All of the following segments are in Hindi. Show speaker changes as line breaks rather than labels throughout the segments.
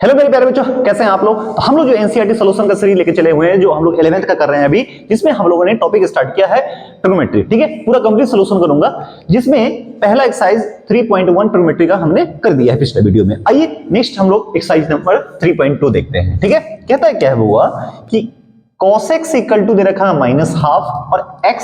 हेलो मेरे प्यारे बच्चों, कैसे हैं आप लोग। तो हम लोग जो एनसीईआरटी सॉल्यूशन का सीरीज लेके चले हुए हैं, जो हम लोग 11th का कर रहे हैं अभी, जिसमें हम लोगों ने टॉपिक स्टार्ट किया है ट्रिग्नोमेट्री। ठीक है, पूरा कंप्लीट सॉल्यूशन करूंगा, जिसमें पहला एक्सरसाइज 3.1 ट्रिग्नोमेट्री का हमने कर दिया है पिछले वीडियो में। आइए नेक्स्ट हम लोग एक्सरसाइज नंबर 3.2 देखते हैं। ठीक है, कहता है क्या है हुआ कि cos x इक्वल टू दे रखा है -12 और x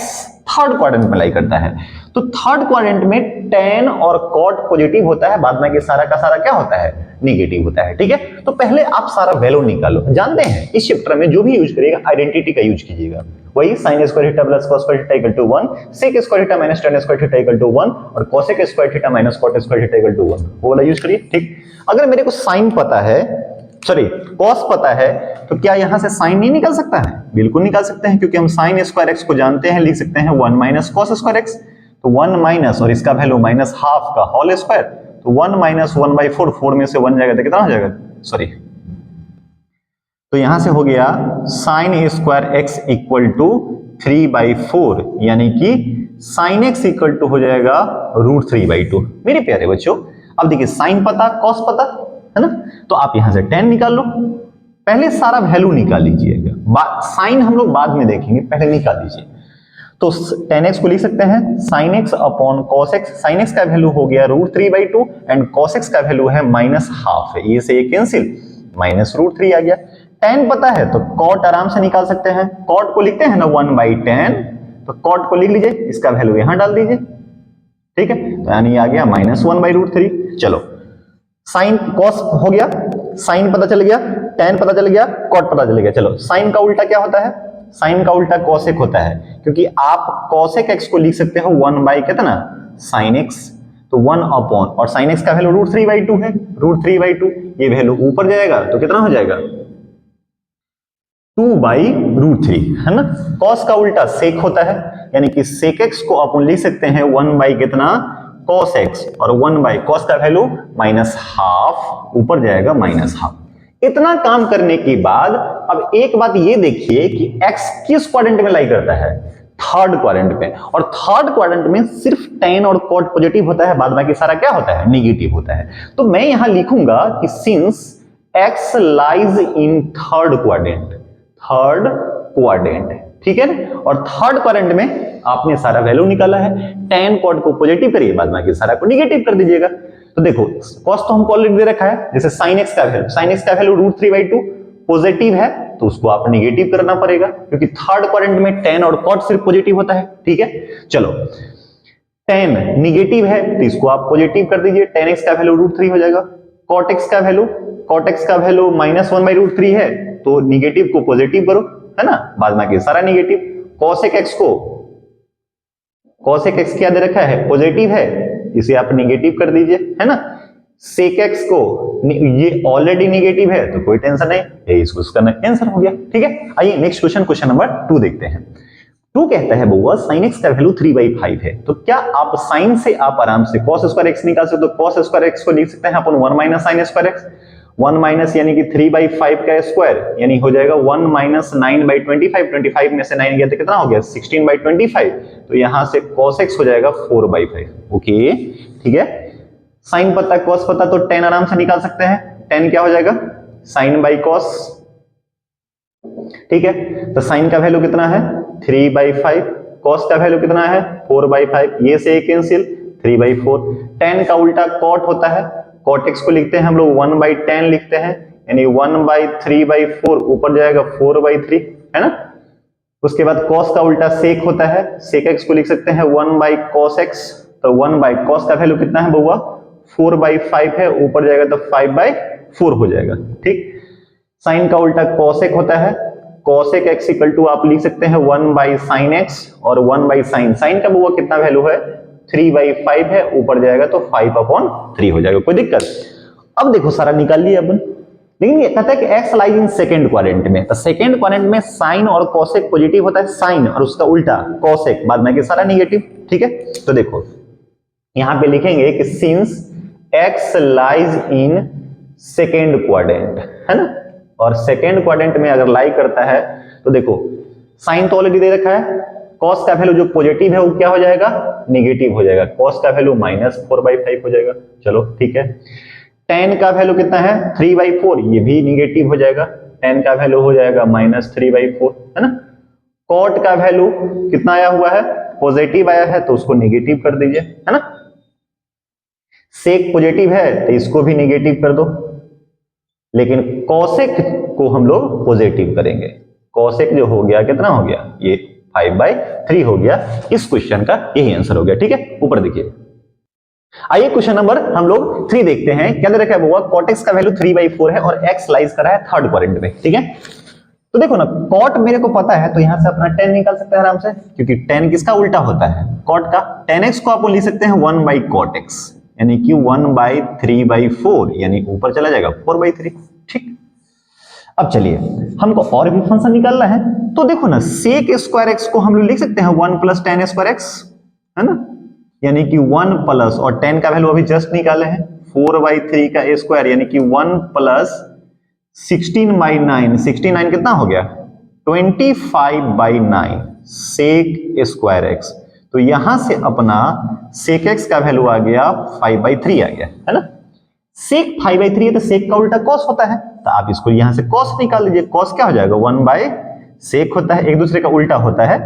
थर्ड क्वाड्रेंट में लाई करता है। तो थर्ड क्वाड्रेंट में tan और cot पॉजिटिव होता है, बाद में के सारा का सारा क्या होता है, नेगेटिव होता है। ठीक है, तो पहले आप सारा वैल्यू निकालो। जानते हैं इस चैप्टर में जो भी यूज करिएगा आइडेंटिटी का यूज कीजिएगा। वही sin square theta plus cos square theta equal to 1, sec square theta minus tan square theta equal to 1 और cosec square theta minus cot square theta equal to 1, वो वाला यूज करिए। ठीक, अगर मेरे को sin पता है, सॉरी cos पता है, तो क्या यहां से sin नहीं निकल सकता है? बिल्कुल निकाल सकते हैं, क्योंकि हम sin स्क्वायर x को जानते हैं, लिख सकते हैं 1 माइनस cos स्क्वायर x। तो 1 माइनस और इसका वैल्यू माइनस हाफ का होल स्क्वायर, तो 1 माइनस 1/4, 4 में से 1 जाएगा तो कितना हो जाएगा, सॉरी, तो यहां से हो गया sin square x equal to 3/4, यानी कि sin x इक्वल टू हो जाएगा √3/2। मेरे प्यारे बच्चों, अब देखिए sin पता, cos पता है ना, तो आप यहां से tan निकाल लो। पहले सारा वैल्यू निकाल लीजिएगा, साइन हम लोग बाद में देखेंगे, पहले निकाल लीजिए। तो tan x को लिख सकते हैं sin x upon cos x। sin x का वैल्यू हो गया √3/2 एंड cos x का वैल्यू है -12 है, ये से ये कैंसिल, -√3 आ गया। tan पता है तो cot आराम से निकाल सकते हैं, cot को लिखते हैं ना 1/tan, तो cot को लिख लीजिए, इसका वैल्यू यहां डाल दीजिए। ठीक है, तो यानी आ गया -1/√3। चलो साइन cos हो गया, साइन पता चल गया, tan पता चल गया, cot पता चल गया। चलो साइन का उल्टा क्या होता है, साइन का उल्टा cosec होता है, क्योंकि आप cosec x को लिख सकते हो 1 बाई कितना, sin x, तो 1 अपॉन, और sin x का वैल्यू √3/2 है, √3/2, ये वैल्यू ऊपर जाएगा तो कितना हो जाएगा 2/√3, है ना। cos का उल्टा sec होता है, यानी कि sec x को अपन लिख सकते हैं 1 बाई कितना, cos x, और 1 बाई cos का वैल्यू -12, ऊपर जाएगा -12। इतना काम करने के बाद अब एक बात ये देखिए कि x किस क्वाड्रेंट में लाई करता है, थर्ड क्वाड्रेंट में, और थर्ड क्वाड्रेंट में सिर्फ tan और cot पॉजिटिव होता है, बाद बाकी सारा क्या होता है, नेगेटिव होता है। तो मैं यहां लिखूंगा कि since x lies in third quadrant, third quadrant, ठीक है ना, और थर्ड क्वाड्रेंट में आपने सारा वैल्यू निकाला है, tan cot को पॉजिटिव करिए, बाद बाकी सारा को नेगेटिव कर दीजिएगा। तो देखो cos तो हमको ऑलरेडी दे रखा है, जैसे sin x का वैल्यू, sin x का वैल्यू √3/2 पॉजिटिव है, तो उसको आप नेगेटिव करना पड़ेगा, क्योंकि थर्ड क्वाड्रेंट में tan और cot सिर्फ पॉजिटिव होता है। ठीक है, चलो tan नेगेटिव है तो इसको आप पॉजिटिव कर दीजिए, tan x का वैल्यू √3 हो जाएगा। cot x का वैल्यू, cot x का वैल्यू -1/√3 है, तो नेगेटिव को पॉजिटिव करो, है ना, बाद में के सारा नेगेटिव। cosec x को, cosec x क्या दे रखा है, पॉजिटिव है, इसे आप नेगेटिव कर दीजिए, है ना। sec x को, ये ऑलरेडी नेगेटिव है तो कोई टेंशन नहीं, ये इसको उसका आंसर हो गया। ठीक है, आइए नेक्स्ट क्वेश्चन, क्वेश्चन नंबर 2 देखते हैं। 2 कहता है बउआ sin x का वैल्यू 3/5 है, तो क्या आप sin से आप आराम से cos स्क्वायर x निकाल सकते हो। तो cos स्क्वायर x को लिख सकते हैं अपन 1 minus sin square x, 1 minus यानी कि 3/5 का स्क्वायर, यानी हो जाएगा 1 माइनस 9/25, 25 में से 9 गया तो कितना हो गया 16/25, तो यहां से cos x हो जाएगा 4/5। ओके, ठीक है, sin पता, cos पता, तो tan आराम से निकाल सकते हैं, tan क्या हो जाएगा sin बाई cos। ठीक है, तो sin का वैल्यू कितना है 3/5, cos का वैल्यू कितना है 4/5, ये से कैंसिल, 3/4। tan का उल्टा cot होता है, cot x को लिखते हैं हम लोग 1/tan लिखते हैं, यानी 1/3/4, ऊपर जाएगा 4/3, है ना। उसके बाद cos का उल्टा sec होता है, sec x को लिख सकते हैं 1/cos x, तो 1/cos का वैल्यू कितना है बउआ 4/5 है, ऊपर जाएगा तो 5/4 हो जाएगा। ठीक, sin का उल्टा cosec होता है, cosec x इक्वल टू आप लिख सकते हैं 1/sin x और 1/sin, sin का बउआ कितना वैल्यू है 3/5 है, ऊपर जाएगा तो 5/3 हो जाएगा, कोई दिक्कत। अब देखो सारा निकाल लिया अपन, लेकिन ये कहता है कि x lies in second quadrant में, तो सेकंड क्वाड्रेंट में sin और cosec पॉजिटिव होता है, sin और उसका उल्टा cosec, बाद में के सारा नेगेटिव। ठीक है, तो देखो यहां पे लिखेंगे कि since x lies in second quadrant, है ना, और सेकंड क्वाड्रेंट में अगर लाई करता है तो देखो sin तो ऑलरेडी दे रखा है, cos का वैल्यू जो पॉजिटिव है वो क्या हो जाएगा नेगेटिव हो जाएगा, cos का वैल्यू -4/5 हो जाएगा। चलो ठीक है, tan का वैल्यू कितना है 3/4, ये भी निगेटिव हो जाएगा, tan का वैल्यू हो जाएगा -3/4, है ना। cot का वैल्यू कितना आया हुआ है, पॉजिटिव आया है तो उसको निगेटिव कर दीजिए, है ना। sec पॉजिटिव है तो इसको भी निगेटिव कर दो, लेकिन cosec को हम लोग पॉजिटिव करेंगे। cosec जो हो गया कितना हो गया, ये 5/3 हो गया। इस क्वेश्चन का यही आंसर हो गया, ठीक है। ऊपर देखिए, आइए क्वेश्चन नंबर हम लोग 3 देखते हैं। क्या दे रखा है बुआ, cot x का वैल्यू 3/4 है और x लाइज कर रहा है थर्ड क्वाड्रेंट में, ठीक है। तो देखो ना, cot मेरे को पता है तो यहां से अपना tan निकाल सकते हैं आराम से, क्योंकि tan किसका उल्टा होता है, cot का। tan x को आप लिख सकते हैं 1/cot x, यानी कि 1/3/4, यानी ऊपर चला जाएगा 4/3, ठीक। अब चलिए हमको और भी फंक्शन निकालना है, तो देखो ना sec स्क्वायर x को हम लोग लिख सकते हैं 1 + tan स्क्वायर x, है ना, यानी कि 1 प्लस, और tan का वैल्यू अभी जस्ट निकाले हैं 4/3 का स्क्वायर, यानी कि 1 + 16/9, 69 कितना हो गया 25/9 sec स्क्वायर x। तो यहां से अपना sec x का वैल्यू आ गया 5/3 आ गया, है ना। sec 5/3 है तो sec का उल्टा cos होता है, तो आप इसको यहां से cos निकाल लीजिए। cos क्या हो जाएगा 1/sec होता है, एक दूसरे का उल्टा होता है,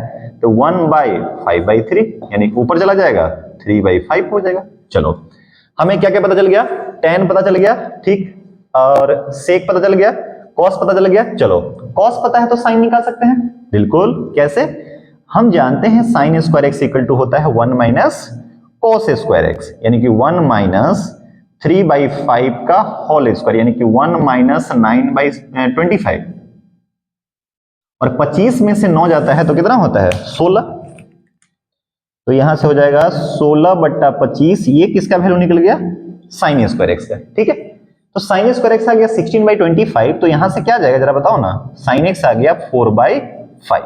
तो 1/5/3, यानी ऊपर चला जाएगा 3/5 हो जाएगा। चलो हमें क्या क्या पता चल गया, tan पता चल गया, ठीक, और sec पता चल गया, cos पता चल गया। चलो cos पता है तो sin निकाल सकते हैं, बिल्कुल। कैसे, हम जानते हैं sin square x equal to होता है 1 - cos स्क्वायर x, यानी कि 1 - 3/5 का होल स्क्वायर, यानी कि 1 - 9/25, और 25 में से 9 जाता है तो कितना होता है 16, तो यहां से हो जाएगा 16/25, ये किसका वैल्यू निकल गया sin स्क्वायर x का, ठीक है। तो sin स्क्वायर x आ गया 16/25, तो यहां से क्या जाएगा जरा बताओ ना, sin x आ गया 4/5,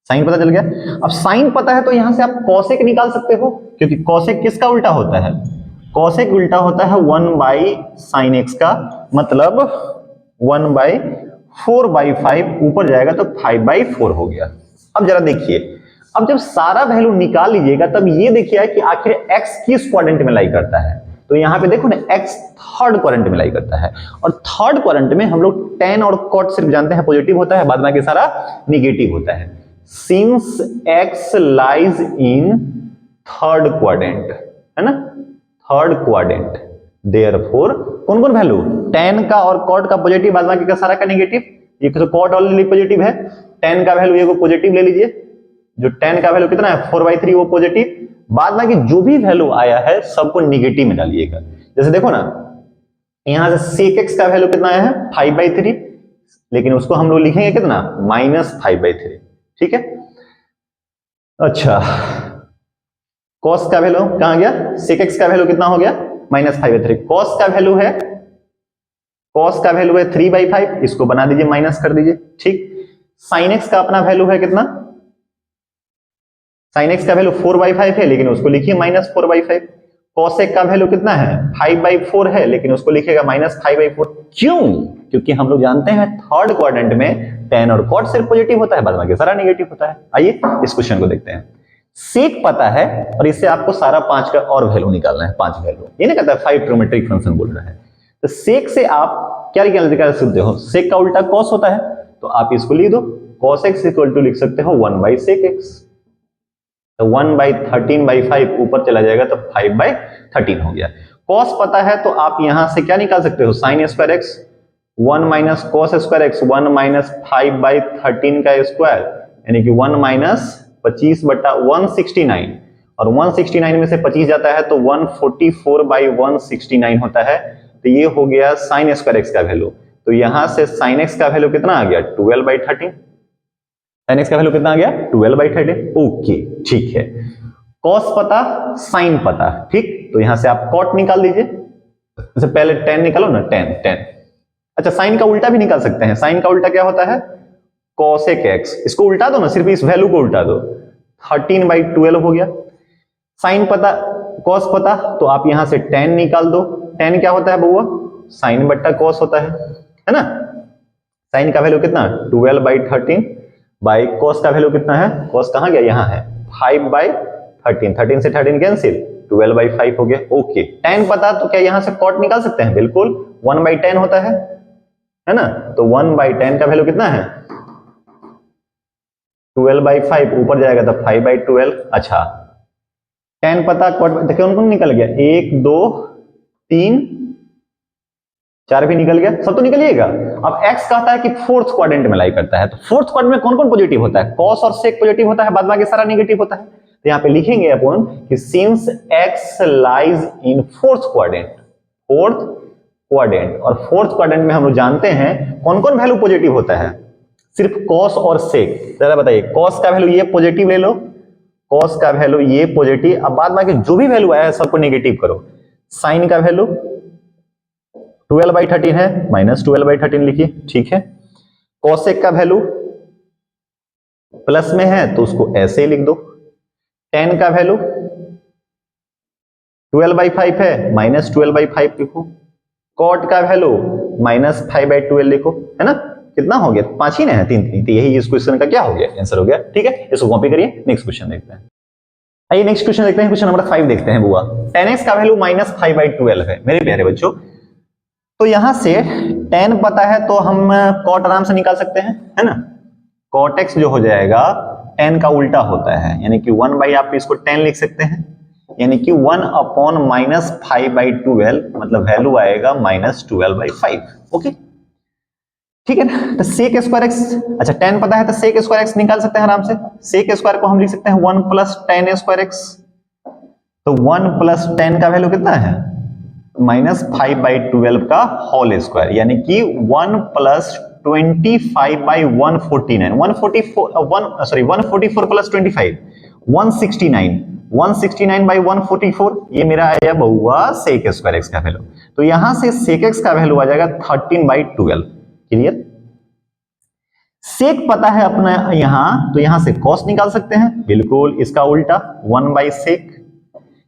साइन पता चल गया। अब साइन पता है तो यहां से आप cosec निकाल सकते हो, क्योंकि cosec किसका उल्टा होता है, cosec उल्टा होता है 1/sin x का, मतलब 1/4/5, ऊपर जाएगा तो 5/4 हो गया। अब जरा देखिए, अब जब सारा वैल्यू निकाल लीजिएगा तब ये देखिए कि आखिर x किस क्वाड्रेंट में लाई करता है, तो यहां पे देखो ना x थर्ड क्वाड्रेंट में लाई करता है, और थर्ड क्वाड्रेंट में हम लोग tan और cot सिर्फ जानते हैं पॉजिटिव होता है, बाद में सारा निगेटिव होता है। Since x lies in third quadrant, है ना, थर्ड क्वाड्रेंट, therefore कौन कौन वैल्यू, tan का और cot का पॉजिटिव, बाद बाकी का सारा का नेगेटिव। ये तो cot ऑलरेडी पॉजिटिव है, tan का वैल्यू ये को पॉजिटिव ले लीजिए, जो tan का वैल्यू कितना है 4/3, वो पॉजिटिव, बाद बाकी जो भी वैल्यू आया है सबको निगेटिव में डालिएगा। जैसे देखो ना, यहां से sec x का वैल्यू कितना आया है 5/3, लेकिन उसको हम लोग लिखेंगे कितना -5/3, ठीक है। अच्छा, cos का वैल्यू कहां गया, sec x का वैल्यू कितना हो गया -5/3, cos का वैल्यू है 3/5, इसको बना दीजिए, माइनस कर दीजिए, ठीक। sin x का अपना वैल्यू है कितना, sin x का वैल्यू 4/5 है, लेकिन उसको लिखिए -4/5। cosec का वैल्यू कितना है 5/4 है, लेकिन उसको लिखेगा -5/4। क्यों, क्योंकि हम लोग जानते हैं थर्ड क्वाड्रेंट में tan और cot सिर्फ पॉजिटिव होता है, बाद में सारा नेगेटिव होता है। आइए इस क्वेश्चन को देखते हैं। sec पता है और इससे आपको सारा 5 का और वैल्यू निकालना है, 5 वैल्यू, ये नहीं कहता है 5 ट्रिग्नोमेट्रिक फंक्शन बोल रहा है। तो sec से आप क्या निकाल सकते हो, sec का उल्टा cos होता है, तो आप इसको लिख दो, cos x इक्वल टू लिख सकते हो 1/sec x, तो 1/13/5 ऊपर चला जाएगा तो 5/13 हो गया। cos पता है तो आप यहां से क्या निकाल सकते हो, sin square x, 1 - cos square x, 1 - 5/13 का स्क्वायर, यानी कि 1 - 25/169, और 169 में से 25 जाता है तो 144/169 होता है, तो ये हो गया sin स्क्वायर x का वैल्यू। तो यहां से sin x का वैल्यू कितना आ गया 12/13, sin x का वैल्यू कितना आ गया 12/13, ओके ठीक है। cos पता, sin पता, ठीक, तो यहां से आप cot निकाल दीजिए, जैसे पहले tan निकालो ना, tan। अच्छा, sin का उल्टा भी निकाल सकते हैं, sin का उल्टा क्या होता है cosec x, इसको उल्टा दो ना, सिर्फ इस वैल्यू को उल्टा दो, 13/12 हो गया। sin पता, cos पता, तो आप यहां से tan निकाल दो, tan क्या होता है बउआ sin बट्टा cos होता है ना। sin का वैल्यू कितना 12/13 बाई cos का वैल्यू कितना है, cos कहां गया यहाँ है 5/13, 13 से 13 कैंसिल, 12/5 हो गया। ओके, tan पता तो क्या यहां से cot निकाल सकते हैं? बिल्कुल, 1/10 होता है ना? तो 1/10 का वैल्यू कितना है? 12/5, ऊपर जाएगा तो 5/12। अच्छा, tan पता, cot देखिए कौन कौन निकल गया, 1 2 3 4 भी निकल गया, सब तो निकलिएगा। अब x कहता है कि फोर्थ क्वाड्रेंट में लाई करता है, तो फोर्थ क्वाड्रेंट में कौन कौन पॉजिटिव होता है? cos और sec पॉजिटिव होता है, बाद बाकी सारा नेगेटिव होता है। तो यहाँ पे लिखेंगे अपन कि since x lies in fourth quadrant, और फोर्थ क्वाड्रेंट में हम लोग जानते हैं कौन कौन वैल्यू पॉजिटिव होता है? सिर्फ cos और sec। जरा बताइए, cos का वैल्यू ये पॉजिटिव ले लो, cos का वैल्यू ये पॉजिटिव, अब बाद बाकी जो भी वैल्यू आया है सबको नेगेटिव करो। sin का वैल्यू 12/13 है, -12/13 लिखिए, ठीक है। cosec का वैल्यू प्लस में है तो उसको ऐसे ही लिख दो। tan का वैल्यू 12/5 है, -12/5 लिखो। cot का वैल्यू -5/12 लिखो, है ना? कितना हो गया? 5 ही ना है, 3 तो यही इस क्वेश्चन का क्या हो गया? आंसर हो गया। ठीक है, इसको कॉपी करिए, नेक्स्ट क्वेश्चन देखते हैं। आइए नेक्स्ट क्वेश्चन देखते हैं, क्वेश्चन नंबर 5 देखते हैं बुआ। tan x का वैल्यू -5/12 है मेरे प्यारे बच्चों। तो यहां से tan पता है तो हम cot आराम से निकाल सकते हैं, है ना? cot x जो हो जाएगा tan का उल्टा होता है, यानी कि 1 आप इसको tan लिख सकते हैं, यानी कि 1/-5/12 मतलब वैल्यू आएगा -12/5। ओके, ठीक है ना? तो sec स्क्वायर x, अच्छा tan पता है तो sec स्क्वायर x निकाल सकते हैं आराम से। sec स्क्वायर को हम लिख सकते हैं 1 + tan स्क्वायर x। तो 1 + tan का वैल्यू कितना है? -5/12 का होल स्क्वायर, यानी कि 1 + 25/149, 144 + 25 169, 169/144, ये मेरा आया बहुआ sec स्क्वायर x का वैल्यू। तो यहां से sec x का वैल्यू आ जाएगा 13/12। क्लियर? sec पता है अपना यहां, तो यहां से cos निकाल सकते हैं, बिल्कुल इसका उल्टा 1/sec,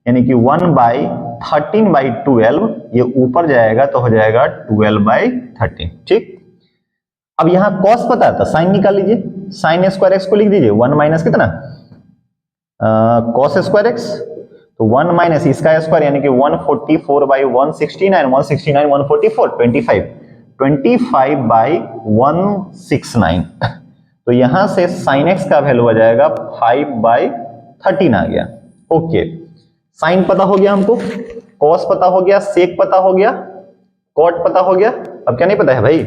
यानी कि 1/13/12, ये ऊपर जाएगा तो हो जाएगा 12/13। ठीक, अब यहां cos पता है तो sin निकाल लीजिए, sin स्क्वायर x को लिख दीजिए 1 माइनस कितना, cos स्क्वायर x, तो 1 माइनस इसका स्क्वायर, यानी कि 144/169, 169 144 25/169। तो यहां से sin x का वैल्यू आ जाएगा 5/13 आ गया। ओके, साइन पता हो गया हमको, cos पता हो गया, sec पता हो गया, cot पता हो गया। अब क्या नहीं पता है भाई?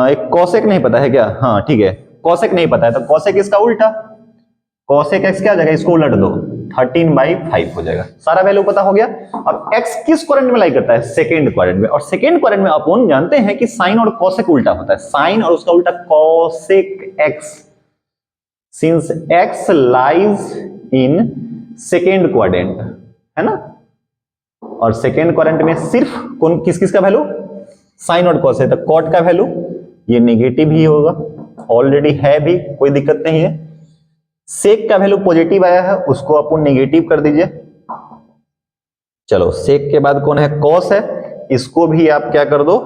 एक cosec नहीं पता है क्या? हाँ ठीक है, cosec नहीं पता है तो cosec इसका उल्टा, cosec x क्या आ जाएगा? इसको उलट दो, 13/5 हो जाएगा। सारा वैल्यू पता हो गया। अब x किस क्वाड्रेंट में लाई करता है? सेकेंड क्वाड्रेंट में, और सेकेंड क्वाड्रेंट में अपन जानते हैं कि साइन और cosec उल्टा होता है, साइन और उसका उल्टा cosec x, since x lies in second quadrant, है ना? और सेकेंड क्वाड्रेंट में सिर्फ कौन किस किस का वैल्यू? साइन और कॉस है, तो कॉट का वैल्यू ये नेगेटिव ही होगा, ऑलरेडी है भी, कोई दिक्कत नहीं है। सेक का वैल्यू पॉजिटिव आया है, उसको अपन नेगेटिव कर दीजिए। चलो, सेक के बाद कौन है? कॉस है, इसको भी आप क्या कर दो?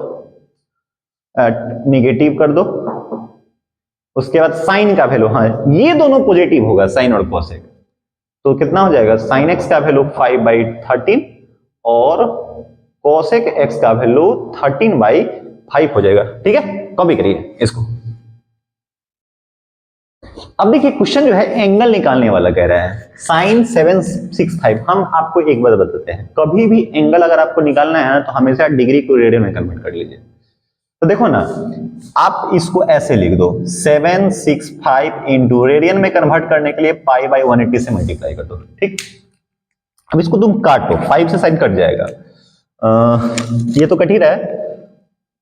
नेगेटिव कर दो। उसके बाद साइन का वैल्यू, हाँ ये दोनों पॉजिटिव होगा, साइन और कॉसेक, तो कितना हो जाएगा? साइन एक्स का वैल्यू 5/13 और cosec x का वैल्यू 13/5 हो जाएगा। ठीक है, कॉपी करिए इसको। अब देखिए क्वेश्चन जो है एंगल निकालने वाला कह रहा है, sin 765। हम आपको एक बात बताते हैं, कभी भी एंगल अगर आपको निकालना है ना तो हमेशा डिग्री को रेडियन में कन्वर्ट कर लीजिए। तो देखो ना, आप इसको ऐसे लिख दो, 765 इंटू रेडियन में कन्वर्ट करने के लिए π/180 से मल्टीप्लाई कर दो। ठीक, अब इसको तुम काटो, 5 से साइड कट जाएगा, ये तो कट ही रहा है,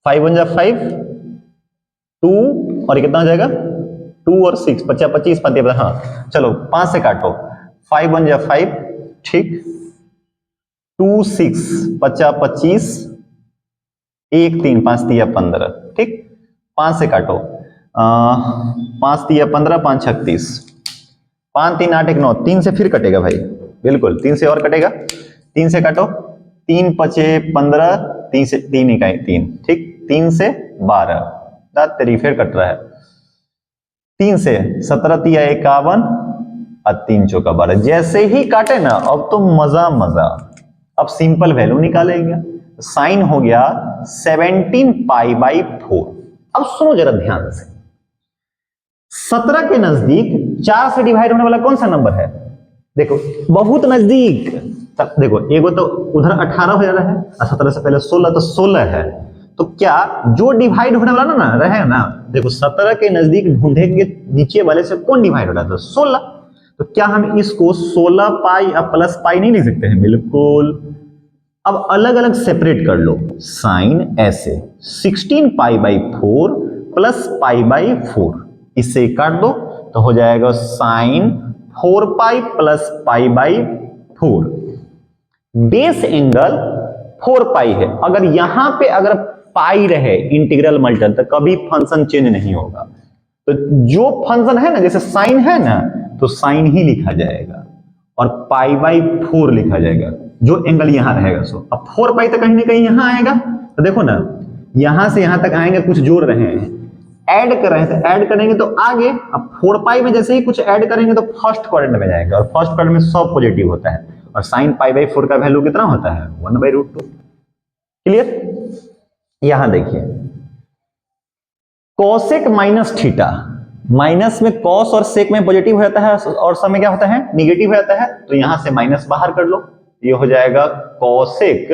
5 × 5 2 और कितना हो जाएगा? 2 और 6 25 25, हाँ चलो 5 से काटो, 5 × 5, ठीक, 2 6 25 1 3 5 3 15, ठीक, 5 से काटो, 5 3 15 5 36, 5 3 8 1 9, 3 से फिर कटेगा भाई, बिल्कुल 3 से और कटेगा, 3 से काटो, 3 5 15, 3 से 3 इकाई 3, ठीक, 3 से 12, दांत तेरी फिर कट रहा है, 3 से 17 3 51, और 3 चौका 12। जैसे ही काटे ना अब तो मजा मजा। अब सिंपल वैल्यू निकालेंगे। साइन हो गया 17 पाई बाई 4। अब सुनो जरा ध्यान से, 17 के नजदीक 4 से डिवाइड होने वाला कौन सा नंबर है? देखो बहुत नजदीक। देखो एगो तो उधर 18 हो जा रहा है और 17 से पहले 16, तो 16 है। तो क्या जो डिवाइड होने वाला ना रहे ना, देखो 17 के नजदीक ढूंढेंगे नीचे वाले से कौन डिवाइड हो रहा था? 16। तो क्या हम इसको 16 पाई और प्लस पाई नहीं लिख सकते हैं? बिल्कुल। अब अलग अलग सेपरेट कर लो। साइन ऐसे 16 pi by 4 plus pi by 4, इससे काट दो तो हो जाएगा sine 4 pi plus pi by 4। Base angle 4 pi है। अगर यहां पे अगर पाई रहे इंटीग्रल मल्टीपल तो कभी फंक्शन चेंज नहीं होगा। तो जो फंक्शन है ना, जैसे साइन है ना, तो साइन ही लिखा जाएगा और पाई बाई 4 लिखा जाएगा जो एंगल यहां रहेगा। सो अब 4 पाई तो कहीं ना कहीं यहां आएगा। तो देखो ना, यहां से यहां तक आएंगे, कुछ जोड़ रहे हैं, ऐड कर रहे हैं, तो ऐड करेंगे तो आगे। अब 4 पाई में जैसे ही कुछ ऐड करेंगे तो फर्स्ट क्वाड्रेंट में जाएंगे और फर्स्ट क्वाड्रेंट में सब पॉजिटिव होता है। और साइन पाई बाई 4 का वैल्यू कितना होता है? 1/√2। क्लियर? यहां देखिए, कॉसेक माइनस थीटा, माइनस में कॉस और सेक में पॉजिटिव हो जाता है और सब में क्या होता है? निगेटिव हो जाता है। तो यहां से माइनस बाहर कर लो, ये हो जाएगा कॉसेक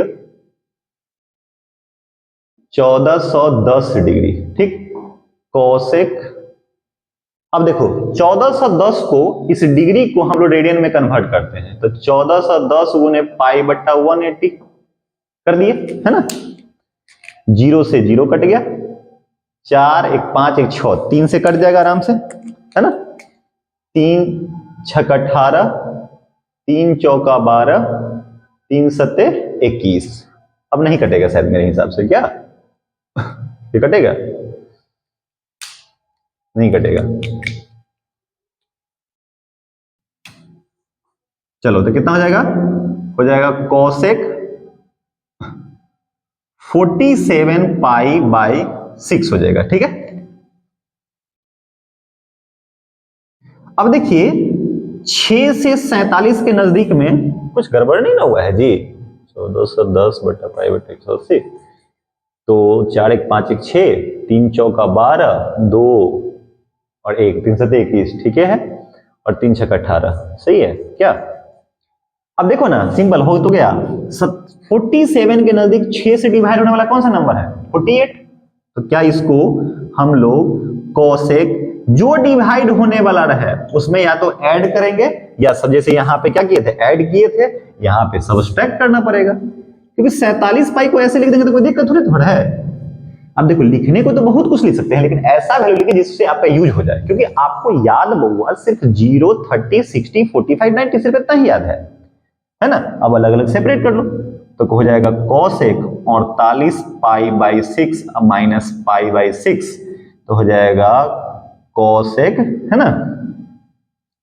1410 डिग्री। ठीक, कॉसेक। अब देखो 1410 को, इस डिग्री को हम लोग रेडियन में कन्वर्ट करते हैं, तो 1410 गुने पाई बट्टा 180 कर दिए, है ना? 0 से 0 कट गया, 4 1 5 1 6, 3 से कट जाएगा आराम से, है ना? 3 6 18, 3 चौका 12, 3 सत्ते 21। अब नहीं कटेगा शायद मेरे हिसाब से, क्या ये कटेगा? नहीं कटेगा। चलो तो कितना हो जाएगा? हो जाएगा कॉसेक 47 पाई बाई 6 हो जाएगा। ठीक है, अब देखिए 6 से 47 के नजदीक में कुछ गड़बड़ नहीं ना हुआ है जी? 1410 बटा पाई बटा 180, तो 4 1 5 1 6, 3 चौका 12, 2 और 1, 3 सत्ते 21, ठीक है, और 3 छक्का 18, सही है क्या? अब देखो ना, सिंपल हो तो गया। 47 के नजदीक 6 से डिवाइड होने वाला कौन सा नंबर है? 48। तो क्या इसको हम लोग कॉसेक जो डिवाइड होने वाला रहे उसमें या तो ऐड करेंगे या सब, जैसे यहां पे क्या किए थे? ऐड किए थे, यहां पे सब्सट्रैक्ट करना पड़ेगा, क्योंकि 47 पाई को ऐसे लिख देंगे तो कोई दिक्कत थोड़ा है। अब देखो लिखने को तो बहुत कुछ लिख सकते हैं, लेकिन ऐसा वैल्यू लिखिए जिससे आपका यूज हो जाए, क्योंकि आपको याद बहुआ सिर्फ 0 30 60 45 90 सिर्फ इतना ही याद है ना? अब अलग अलग सेपरेट कर लो तो हो जाएगा cosec 48 pi by 6 minus pi by 6, तो हो जाएगा कॉसेक, है ना,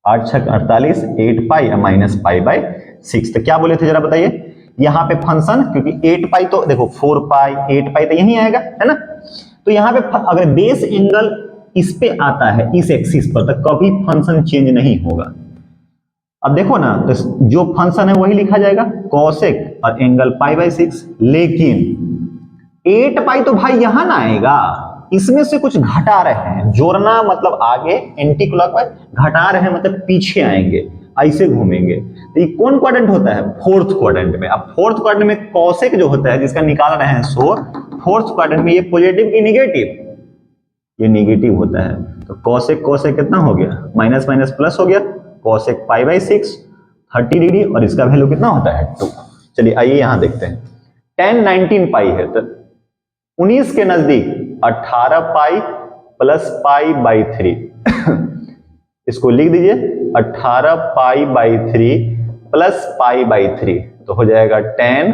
8 6 48, 8 पाई माइनस पाई बाई 6। तो क्या बोले थे जरा बताइए? यहां पे फंक्शन, क्योंकि 8 पाई तो देखो 4 पाई 8 पाई तो यही आएगा, है ना? तो यहां पे अगर बेस एंगल इस पे आता है, इस एक्सिस पर, तो कभी फंक्शन चेंज नहीं होगा। अब देखो ना, तो जो फंक्शन है वही लिखा जाएगा कॉसेक और एंगल पाई बाई 6। लेकिन 8 पाई तो भाई यहां ना आएगा, इसमें से कुछ घटा रहे हैं। जोड़ना मतलब आगे एंटी क्लॉकवाइज, घटा रहे हैं मतलब पीछे आएंगे, ऐसे घूमेंगे। तो ये कौन क्वाड्रेंट होता है? फोर्थ क्वाड्रेंट में। अब फोर्थ क्वाड्रेंट में कॉसेक जो होता है, जिसका निकाल रहे हैं, सो फोर्थ क्वाड्रेंट में ये पॉजिटिव की निगेटिव? ये निगेटिव होता है। तो कॉसेक कॉसेक कितना हो गया? माइनस माइनस प्लस हो गया, कॉसेक पाई बाई 6 30 डिग्री, और इसका वैल्यू कितना होता है? 2। चलिए आइए यहां देखते हैं। 10 19 पाई है, तो 19 के नजदीक 18 पाई प्लस पाई बाई 3 इसको लिख दीजिए, 18 pi by 3 plus pi by 3, तो हो जाएगा 10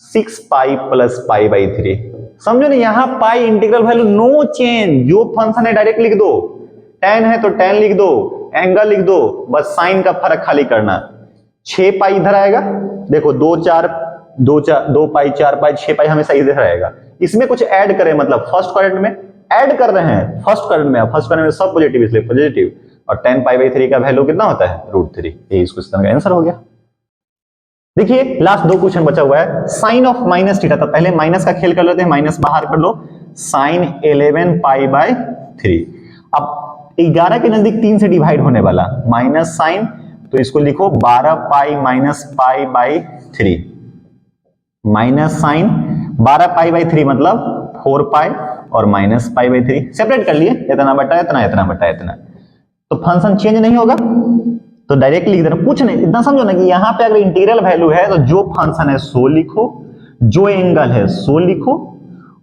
6 पाई प्लस पाई बाई 3। समझो ना, यहां पाई इंटीग्रल वैल्यू नो चेंज, जो फंक्शन है डायरेक्ट लिख दो। 10 है तो 10 लिख दो, एंगल लिख दो, बस साइन का फर्क खाली करना। 6 पाई इधर आएगा, देखो 2 पाई 4 पाई 6 पाई हमेशा इधर रहेगा। इसमें कुछ ऐड करें, मतलब फर्स्ट क्वाड्रेंट में ऐड कर रहे हैं, फर्स्ट क्वाड्रेंट में सब पॉजिटिव, इसलिए पॉजिटिव। और tan π/3 का वैल्यू कितना होता है √3। ये इस क्वेश्चन का आंसर हो गया। देखिए लास्ट 2 क्वेश्चन बचा हुआ है। साइन ऑफ माइनस थीटा, तो पहले माइनस का खेल कर लेते हैं, माइनस बाहर कर लो, साइन 11 π/3। अब 11 के नजदीक 3 से डिवाइड होने वाला माइनस साइन, तो इसको लिखो 12 π-π/3 माइनस साइन 12 π/3 मतलब 4 π और माइनस π/3 सेपरेट कर लिए, इतना बटा इतना, इतना बटा इतना, तो फंक्शन चेंज नहीं होगा तो डायरेक्ट लिख देना, कुछ नहीं, इतना समझो ना कि यहाँ पे अगर इंटीग्रल वैल्यू है तो जो फंक्शन है सो लिखो, जो एंगल है सो लिखो,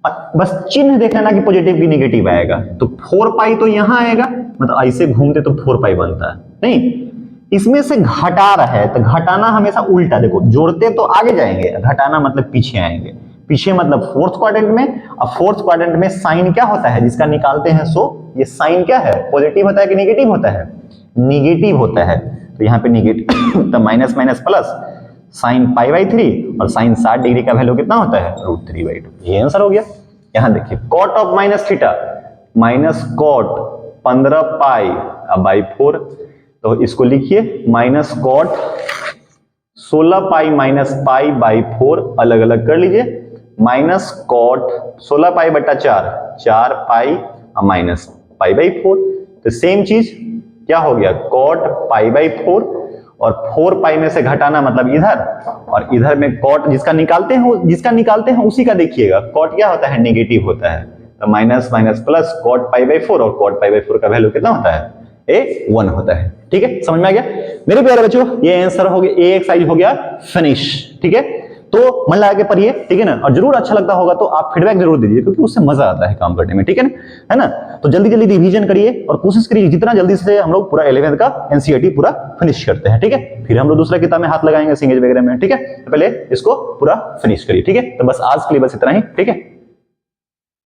और बस चिन्ह देखना ना कि पॉजिटिव की नेगेटिव आएगा। तो 4 पाई तो यहाँ आएगा, मतलब ऐसे घूमते तो 4 पाई बनता है, नहीं इसमें से घटा रहा है तो घटाना हमेशा उल्टा, देखो जोड़ते तो आगे जाएंगे, घटाना मतलब पीछे आएंगे, पीछे मतलब फोर्थ क्वाड्रेंट में। अब फोर्थ क्वाड्रेंट में साइन क्या होता है जिसका निकालते हैं, सो ये साइन क्या है, पॉजिटिव होता है कि नेगेटिव होता है, नेगेटिव होता है, तो यहाँ पे नेगेटिव तो माइनस माइनस प्लस साइन π/3 और साइन 60 डिग्री का वैल्यू कितना होता है √3/2। ये आंसर हो गया। यहाँ देखिए cot of minus theta minus cot 15 π/4, तो इसको लिखिए माइनस कॉट 16 π माइनस π/4 अलग अलग कर लीजिए, माइनस कॉट 16 π/4 4 π माइनस π/4, तो सेम चीज क्या हो गया कॉट π/4 और 4 पाई में से घटाना मतलब इधर, और इधर में कॉट जिसका निकालते हैं उसी का देखिएगा, कॉट क्या होता है नेगेटिव होता है, तो माइनस माइनस प्लस कॉट π/4 और कॉट π/4 का वैल्यू कितना होता है 1 होता है। ठीक है, समझ में आ गया मेरे प्यारे बच्चों, ये आंसर हो गया, ये एक्सरसाइज हो गया फिनिश। ठीक है, तो मन लगा के पढ़िए, ठीक है ना, और जरूर अच्छा लगता होगा तो आप फीडबैक जरूर दीजिए क्योंकि उससे मजा आता है काम करने में, ठीक है ना। तो जल्दी जल्दी रिवीजन करिए और कोशिश करिए जितना जल्दी से हम लोग पूरा 11th का एनसीईआरटी पूरा फिनिश करते हैं, ठीक है, फिर हम लोग दूसरा किताब में हाथ लगाएंगे सिंगेज वगैरह में, ठीक है, तो पहले इसको पूरा फिनिश करिए, ठीक है। तो बस आज के लिए बस इतना ही, ठीक है।